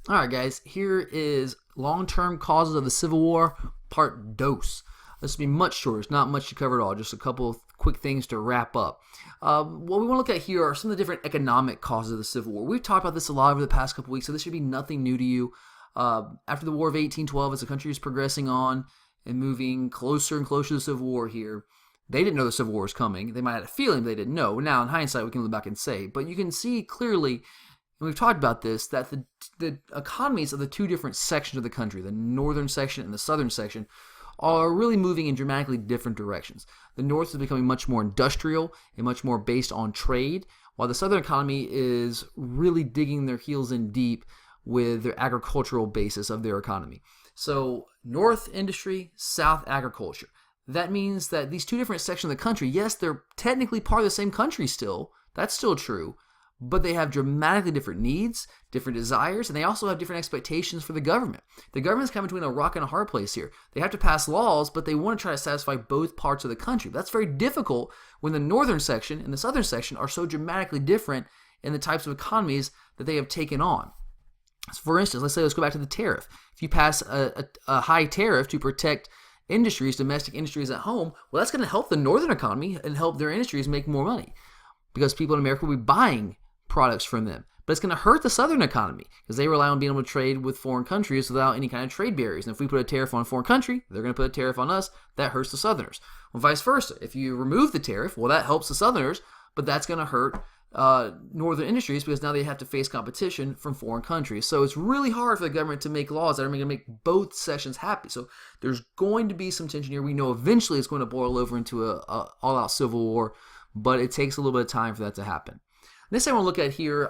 All right, guys, here is long-term causes of the Civil War, part 2. This will be much shorter. It's not much to cover at all. Just a couple of quick things to wrap up. What we want to look at here are some of the different economic causes of the Civil War. We've talked about this a lot over the past couple weeks, so this should be nothing new to you. After the War of 1812, as the country is progressing on and moving closer and closer to the Civil War here, they didn't know the Civil War was coming. They might have had a feeling, but they didn't know. Now, in hindsight, we can look back and say. But you can see clearly, and we've talked about this, that the economies of the two different sections of the country, the northern section and the southern section, are really moving in dramatically different directions. The north is becoming much more industrial and much more based on trade, while the southern economy is really digging their heels in deep with their agricultural basis of their economy. So north industry, south agriculture. That means that these two different sections of the country, yes, they're technically part of the same country still. That's still true. But they have dramatically different needs, different desires, and they also have different expectations for the government. The government's kind of between a rock and a hard place here. They have to pass laws, but they want to try to satisfy both parts of the country. That's very difficult when the northern section and the southern section are so dramatically different in the types of economies that they have taken on. So for instance, let's go back to the tariff. If you pass a high tariff to protect industries, domestic industries at home, well, that's going to help the northern economy and help their industries make more money because people in America will be buying products from them. But it's going to hurt the southern economy because they rely on being able to trade with foreign countries without any kind of trade barriers. And if we put a tariff on a foreign country, they're going to put a tariff on us. That hurts the southerners. Well, vice versa. If you remove the tariff, well, that helps the southerners, but that's going to hurt northern industries because now they have to face competition from foreign countries. So it's really hard for the government to make laws that are going to make both sections happy. So there's going to be some tension here. We know eventually it's going to boil over into a all-out civil war, but it takes a little bit of time for that to happen. Next thing I want to look at here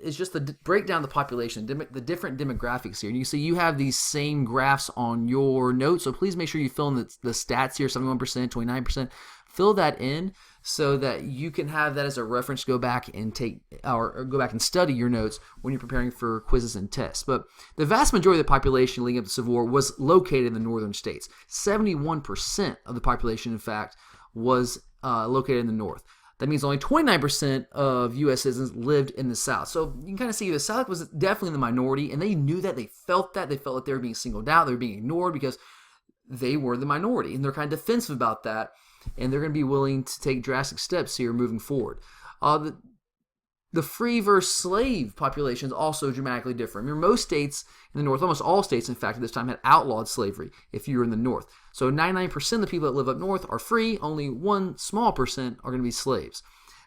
is just the breakdown of the population, the different demographics here. And you see you have these same graphs on your notes, so please make sure you fill in the stats here, 71%, 29%. Fill that in so that you can have that as a reference to go back and go back and study your notes when you're preparing for quizzes and tests. But the vast majority of the population leading up to the Civil War was located in the northern states. 71% of the population, in fact, was located in the north. That means only 29% of U.S. citizens lived in the South. So you can kind of see the South was definitely in the minority, and they knew that. They felt that. They felt like they were being singled out. They were being ignored because they were the minority, and they're kind of defensive about that, and they're going to be willing to take drastic steps here moving forward. The free versus slave population is also dramatically different. Remember, most states in the North, almost all states, in fact, at this time had outlawed slavery if you were in the North. So 99% of the people that live up north are free. Only one small percent are going to be slaves.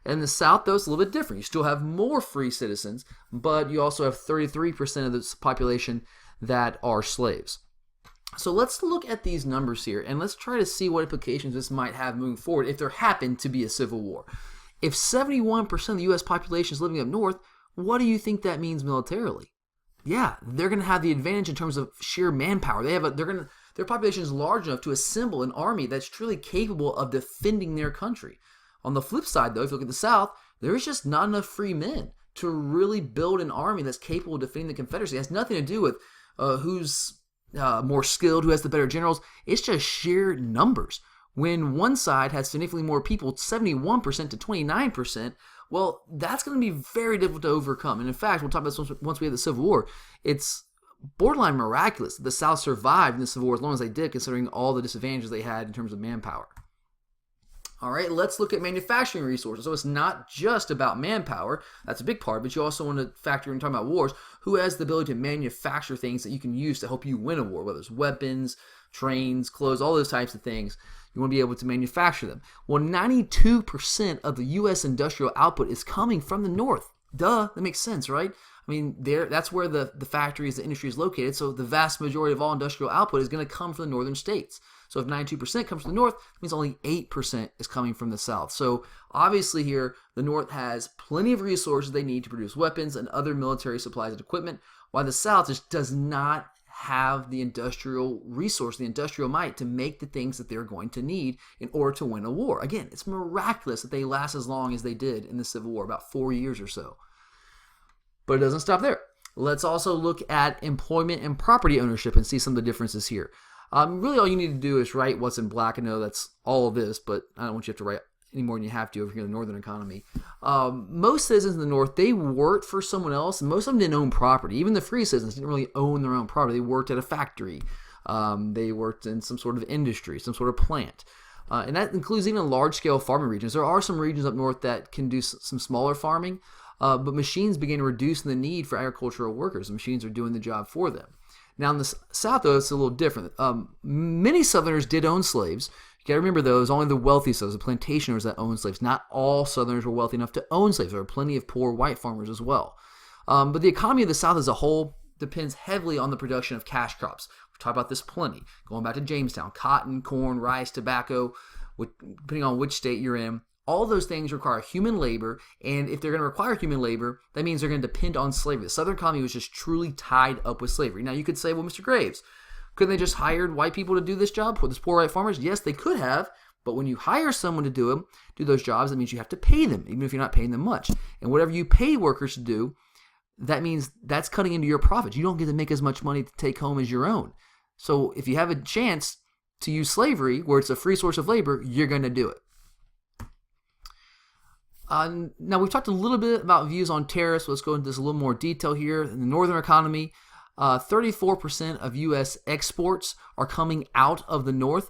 In the South, though, it's a little bit different. You still have more free citizens, but you also have 33% of the population that are slaves. So let's look at these numbers here, and let's try to see what implications this might have moving forward if there happened to be a civil war. If 71% of the U.S. population is living up north, what do you think that means militarily? Yeah, they're going to have the advantage in terms of sheer manpower. Their population is large enough to assemble an army that's truly capable of defending their country. On the flip side, though, if you look at the South, there's just not enough free men to really build an army that's capable of defending the Confederacy. It has nothing to do with who's more skilled, who has the better generals. It's just sheer numbers. When one side has significantly more people, 71% to 29%, well, that's going to be very difficult to overcome. And in fact, we'll talk about this once we have the Civil War. It's borderline miraculous that the South survived in the Civil War as long as they did, considering all the disadvantages they had in terms of manpower. All right, let's look at manufacturing resources. So it's not just about manpower. That's a big part, but you also want to factor in talking about wars. Who has the ability to manufacture things that you can use to help you win a war, whether it's weapons, trains, clothes, all those types of things. You want to be able to manufacture them. Well, 92% of the U.S. industrial output is coming from the north. Duh, that makes sense, right? I mean, that's where the factories, the industry is located, so the vast majority of all industrial output is going to come from the northern states. So if 92% comes from the north, it means only 8% is coming from the south. So obviously here, the north has plenty of resources they need to produce weapons and other military supplies and equipment, while the south just does not have the industrial resource, the industrial might to make the things that they're going to need in order to win a war. Again, it's miraculous that they last as long as they did in the Civil War, about 4 years or so. But it doesn't stop there. Let's also look at employment and property ownership and see some of the differences here. Really all you need to do is write what's in black. I know that's all of this, but I don't want you to have to write any more than you have to over here in the northern economy. Most citizens in the north, they worked for someone else, and most of them didn't own property. Even the free citizens didn't really own their own property. They worked at a factory. They worked in some sort of industry, some sort of plant. And that includes even large-scale farming regions. There are some regions up north that can do some smaller farming, but machines began reducing the need for agricultural workers. The machines are doing the job for them. Now in the South, though, it's a little different. Many Southerners did own slaves. You got to remember, though, it was only the wealthy Southerners, the plantation owners that owned slaves. Not all Southerners were wealthy enough to own slaves. There were plenty of poor white farmers as well. But the economy of the South as a whole depends heavily on the production of cash crops. We've talked about this plenty. Going back to Jamestown, cotton, corn, rice, tobacco, depending on which state you're in. All those things require human labor, and if they're going to require human labor, that means they're going to depend on slavery. The Southern economy was just truly tied up with slavery. Now, you could say, well, Mr. Graves, couldn't they just hired white people to do this job for these poor white farmers? Yes, they could have, but when you hire someone to do those jobs, that means you have to pay them, even if you're not paying them much. And whatever you pay workers to do, that means that's cutting into your profits. You don't get to make as much money to take home as your own. So if you have a chance to use slavery, where it's a free source of labor, you're going to do it. Now, we've talked a little bit about views on tariffs. Let's go into this a little more detail here. In the northern economy, 34% of U.S. exports are coming out of the north,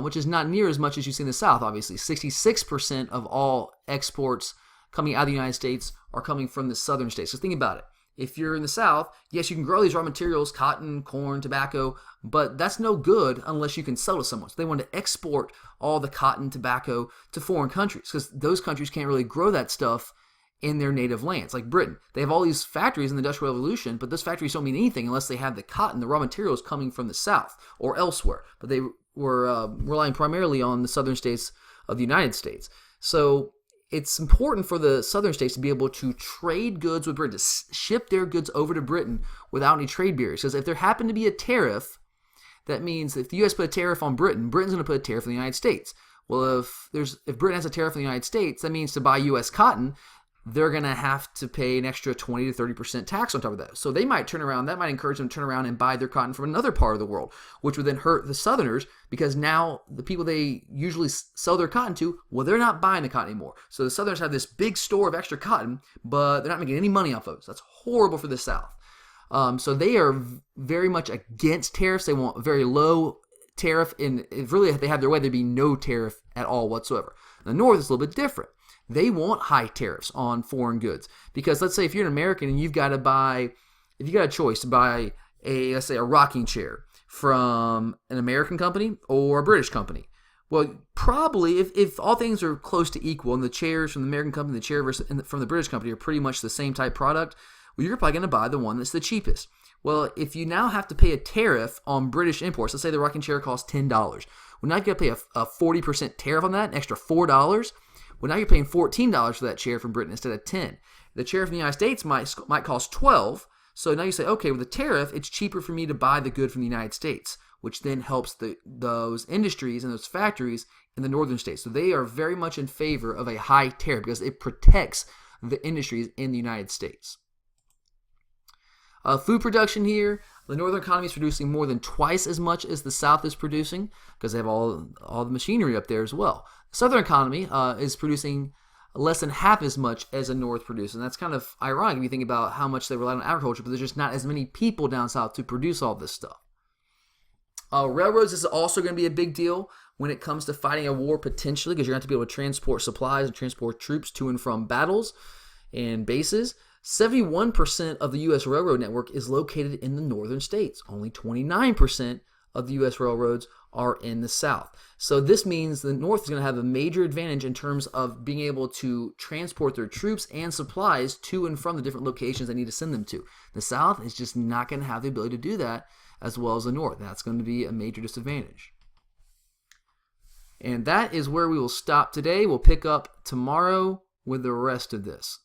which is not near as much as you see in the south, obviously. 66% of all exports coming out of the United States are coming from the southern states. So think about it. If you're in the South, yes, you can grow these raw materials, cotton, corn, tobacco, but that's no good unless you can sell to someone. So they want to export all the cotton, tobacco to foreign countries because those countries can't really grow that stuff in their native lands. Like Britain, they have all these factories in the Industrial Revolution, but those factories don't mean anything unless they have the cotton, the raw materials coming from the South or elsewhere. But they were relying primarily on the southern states of the United States. So it's important for the southern states to be able to trade goods with Britain, to ship their goods over to Britain without any trade barriers. Because if there happened to be a tariff, that means if the U.S. put a tariff on Britain, Britain's going to put a tariff on the United States. Well, if Britain has a tariff on the United States, that means to buy U.S. cotton, they're going to have to pay an extra 20 to 30% tax on top of that. So they might turn around, that might encourage them to turn around and buy their cotton from another part of the world, which would then hurt the Southerners because now the people they usually sell their cotton to, well, they're not buying the cotton anymore. So the Southerners have this big store of extra cotton, but they're not making any money off of it. So that's horrible for the South. So they are very much against tariffs. They want a very low tariff, and if really they have their way, there'd be no tariff at all whatsoever. The North is a little bit different. They want high tariffs on foreign goods because let's say if you're an American and you've got a choice to buy let's say a rocking chair from an American company or a British company. Well, probably if all things are close to equal and the chairs from the American company, the chair from the British company are pretty much the same type product, well, you're probably going to buy the one that's the cheapest. Well, if you now have to pay a tariff on British imports, let's say the rocking chair costs $10. Well, now you got to pay a 40% tariff on that, an extra $4. Well, now you're paying $14 for that chair from Britain instead of $10. The chair from the United States might cost $12. So now you say, okay, with the tariff, it's cheaper for me to buy the good from the United States, which then helps those industries and those factories in the northern states. So they are very much in favor of a high tariff because it protects the industries in the United States. Food production here, the northern economy is producing more than twice as much as the South is producing because they have all the machinery up there as well. The southern economy is producing less than half as much as the North produces. And that's kind of ironic if you think about how much they rely on agriculture, but there's just not as many people down south to produce all this stuff. Railroads is also going to be a big deal when it comes to fighting a war potentially because you're going to have to be able to transport supplies and transport troops to and from battles and bases. 71% of the U.S. railroad network is located in the northern states. Only 29% of the U.S. railroads are in the South. So this means the North is going to have a major advantage in terms of being able to transport their troops and supplies to and from the different locations they need to send them to. The South is just not going to have the ability to do that as well as the North. That's going to be a major disadvantage. And that is where we will stop today. We'll pick up tomorrow with the rest of this.